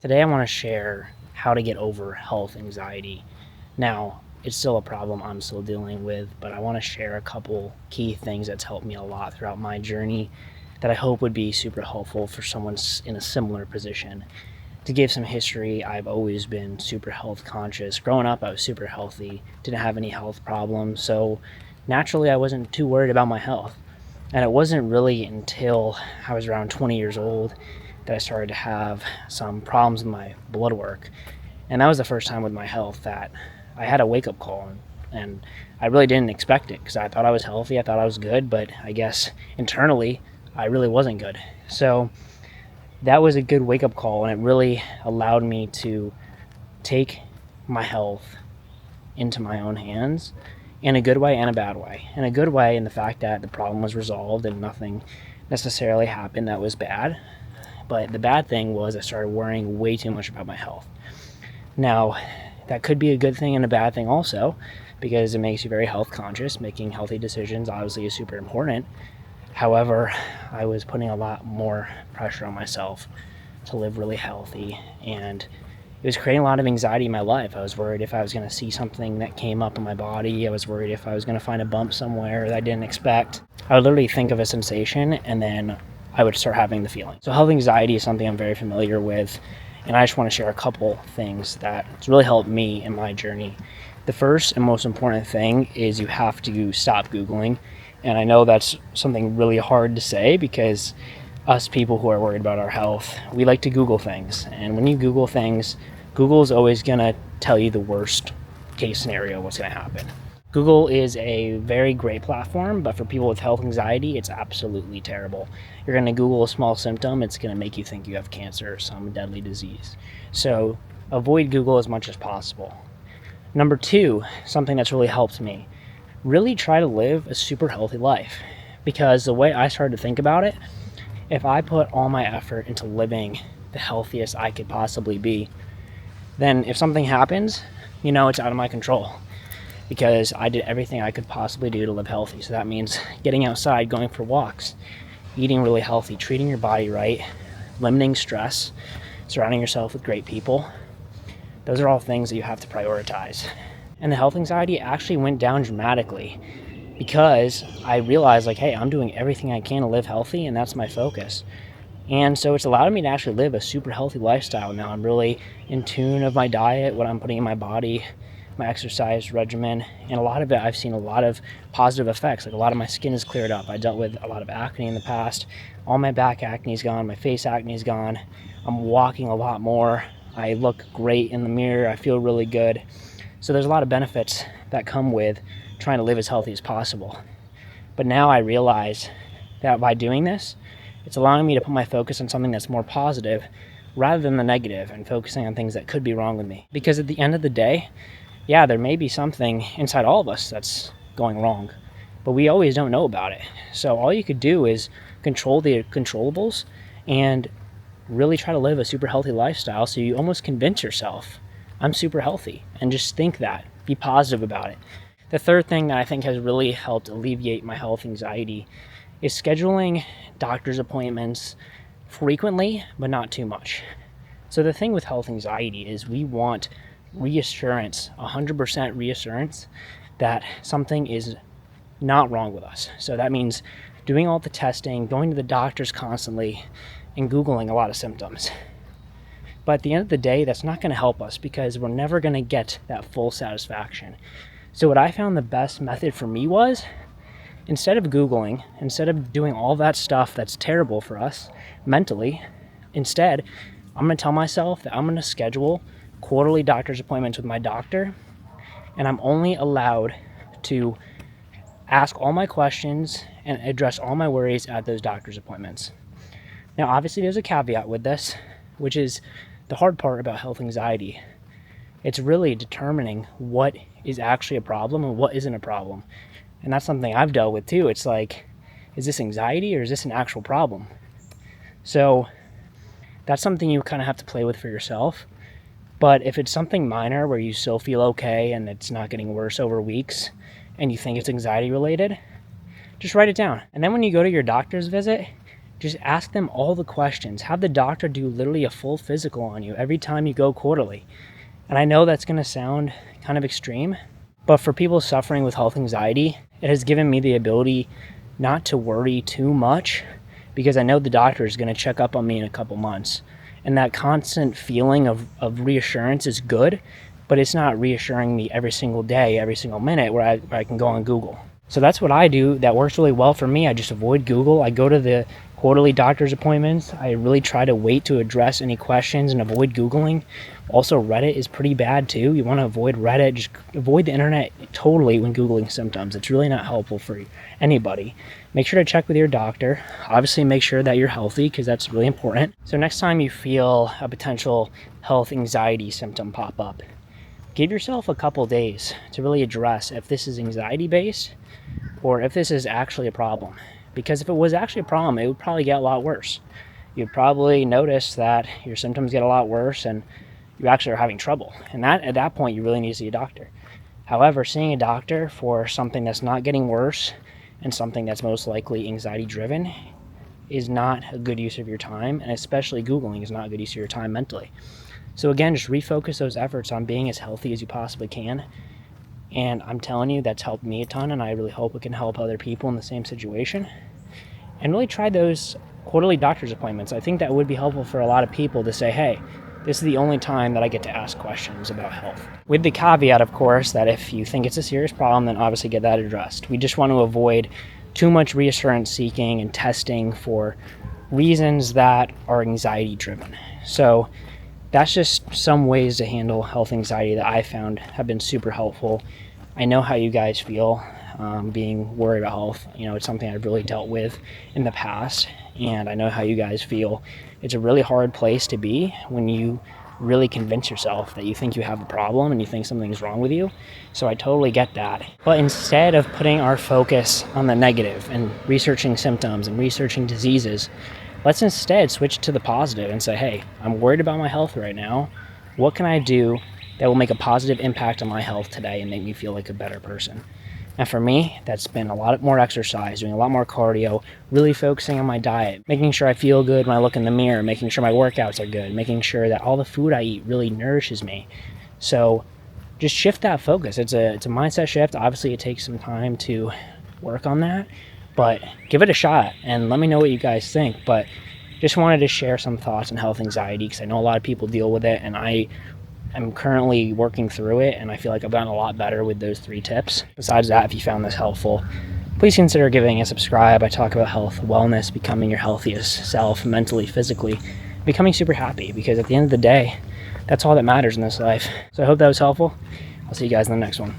Today I want to share how to get over health anxiety. Now, it's still a problem I'm still dealing with, but I want to share a couple key things that's helped me a lot throughout my journey that I hope would be super helpful for someone in a similar position. To give some history, I've always been super health conscious. Growing up, I was super healthy, didn't have any health problems, so naturally I wasn't too worried about my health. And it wasn't really until I was around 20 years old that I started to have some problems with my blood work. And that was the first time with my health that I had a wake up call. And I really didn't expect it because I thought I was healthy, I thought I was good, but I guess internally I really wasn't good. So that was a good wake up call, and it really allowed me to take my health into my own hands in a good way and a bad way. In a good way, in the fact that the problem was resolved and nothing necessarily happened that was bad. But the bad thing was I started worrying way too much about my health. Now, that could be a good thing and a bad thing also, because it makes you very health conscious. Making healthy decisions obviously is super important. However, I was putting a lot more pressure on myself to live really healthy, and it was creating a lot of anxiety in my life. I was worried if I was going to see something that came up in my body. I was worried if I was going to find a bump somewhere that I didn't expect. I would literally think of a sensation and then I would start having the feeling. So health anxiety is something I'm very familiar with, and I just want to share a couple things that's really helped me in my journey. The first and most important thing is you have to stop Googling. And I know that's something really hard to say because us people who are worried about our health, we like to Google things. And when you Google things, Google is always going to tell you the worst case scenario, what's going to happen. Google is a very great platform, but for people with health anxiety, it's absolutely terrible. You're going to Google a small symptom, it's going to make you think you have cancer or some deadly disease. So avoid Google as much as possible. Number two, something that's really helped me, really try to live a super healthy life. Because the way I started to think about it, if I put all my effort into living the healthiest I could possibly be, then if something happens, it's out of my control. Because I did everything I could possibly do to live healthy. So that means getting outside, going for walks, eating really healthy, treating your body right, limiting stress, surrounding yourself with great people. Those are all things that you have to prioritize. And the health anxiety actually went down dramatically because I realized hey, I'm doing everything I can to live healthy, and that's my focus. And so it's allowed me to actually live a super healthy lifestyle. Now I'm really in tune of my diet, what I'm putting in my body, my exercise regimen, and a lot of it I've seen a lot of positive effects. Like a lot of my skin is cleared up. I dealt with a lot of acne in the past. All my back acne is gone, my face acne is gone. I'm walking a lot more. I look great in the mirror. I feel really good. So there's a lot of benefits that come with trying to live as healthy as possible. But now I realize that by doing this, it's allowing me to put my focus on something that's more positive rather than the negative, and focusing on things that could be wrong with me. Because at the end of the day, yeah, there may be something inside all of us that's going wrong, but we always don't know about it. So all you could do is control the controllables and really try to live a super healthy lifestyle, so you almost convince yourself, I'm super healthy, and just think that. Be positive about it. The third thing that I think has really helped alleviate my health anxiety is scheduling doctor's appointments frequently, but not too much. So the thing with health anxiety is we want reassurance, 100% reassurance that something is not wrong with us. So that means doing all the testing, going to the doctors constantly, and Googling a lot of symptoms. But at the end of the day, that's not going to help us because we're never going to get that full satisfaction. So what I found the best method for me was, instead of Googling, instead of doing all that stuff that's terrible for us mentally, instead, I'm going to tell myself that I'm going to schedule quarterly doctor's appointments with my doctor, and I'm only allowed to ask all my questions and address all my worries at those doctor's appointments. Now, obviously, there's a caveat with this, which is the hard part about health anxiety. It's really determining what is actually a problem and what isn't a problem. And that's something I've dealt with too. It's is this anxiety or is this an actual problem? So that's something you kind of have to play with for yourself. But if it's something minor where you still feel okay and it's not getting worse over weeks and you think it's anxiety related, just write it down. And then when you go to your doctor's visit, Just ask them all the questions. Have the doctor do literally a full physical on you every time you go quarterly. And I know that's going to sound kind of extreme, but for people suffering with health anxiety, it has given me the ability not to worry too much, because I know the doctor is going to check up on me in a couple months. And that constant feeling of reassurance is good, but it's not reassuring me every single day, every single minute where I can go on Google. So that's what I do that works really well for me. I just avoid Google. I go to the quarterly doctor's appointments. I really try to wait to address any questions and avoid Googling. Also, Reddit is pretty bad too. You want to avoid Reddit. Just avoid the internet totally when Googling symptoms. It's really not helpful for anybody. Make sure to check with your doctor. Obviously, make sure that you're healthy, because that's really important. So next time you feel a potential health anxiety symptom pop up, give yourself a couple days to really address if this is anxiety based or if this is actually a problem. Because if it was actually a problem, it would probably get a lot worse. You'd probably notice that your symptoms get a lot worse and you actually are having trouble. And at that point, you really need to see a doctor. However, seeing a doctor for something that's not getting worse and something that's most likely anxiety driven is not a good use of your time, and especially Googling is not a good use of your time mentally. So again, just refocus those efforts on being as healthy as you possibly can. And I'm telling you, that's helped me a ton, and I really hope it can help other people in the same situation. And really try those quarterly doctor's appointments. I think that would be helpful for a lot of people to say, hey, this is the only time that I get to ask questions about health. With the caveat, of course, that if you think it's a serious problem, then obviously get that addressed. We just want to avoid too much reassurance seeking and testing for reasons that are anxiety driven. So that's just some ways to handle health anxiety that I found have been super helpful. I know how you guys feel being worried about health. It's something I've really dealt with in the past, and I know how you guys feel. It's a really hard place to be when you really convince yourself that you think you have a problem and you think something's wrong with you. So I totally get that. But instead of putting our focus on the negative and researching symptoms and researching diseases, let's instead switch to the positive and say, hey, I'm worried about my health right now. What can I do that will make a positive impact on my health today and make me feel like a better person? And for me, that's been a lot more exercise, doing a lot more cardio, really focusing on my diet, making sure I feel good when I look in the mirror, making sure my workouts are good, making sure that all the food I eat really nourishes me. So just shift that focus. It's a mindset shift. Obviously, it takes some time to work on that, but give it a shot and let me know what you guys think. But just wanted to share some thoughts on health anxiety, because I know a lot of people deal with it, and I'm currently working through it, and I feel like I've gotten a lot better with those 3 tips. Besides that, if you found this helpful, please consider giving a subscribe. I talk about health, wellness, becoming your healthiest self, mentally, physically, becoming super happy, because at the end of the day, that's all that matters in this life. So I hope that was helpful. I'll see you guys in the next one.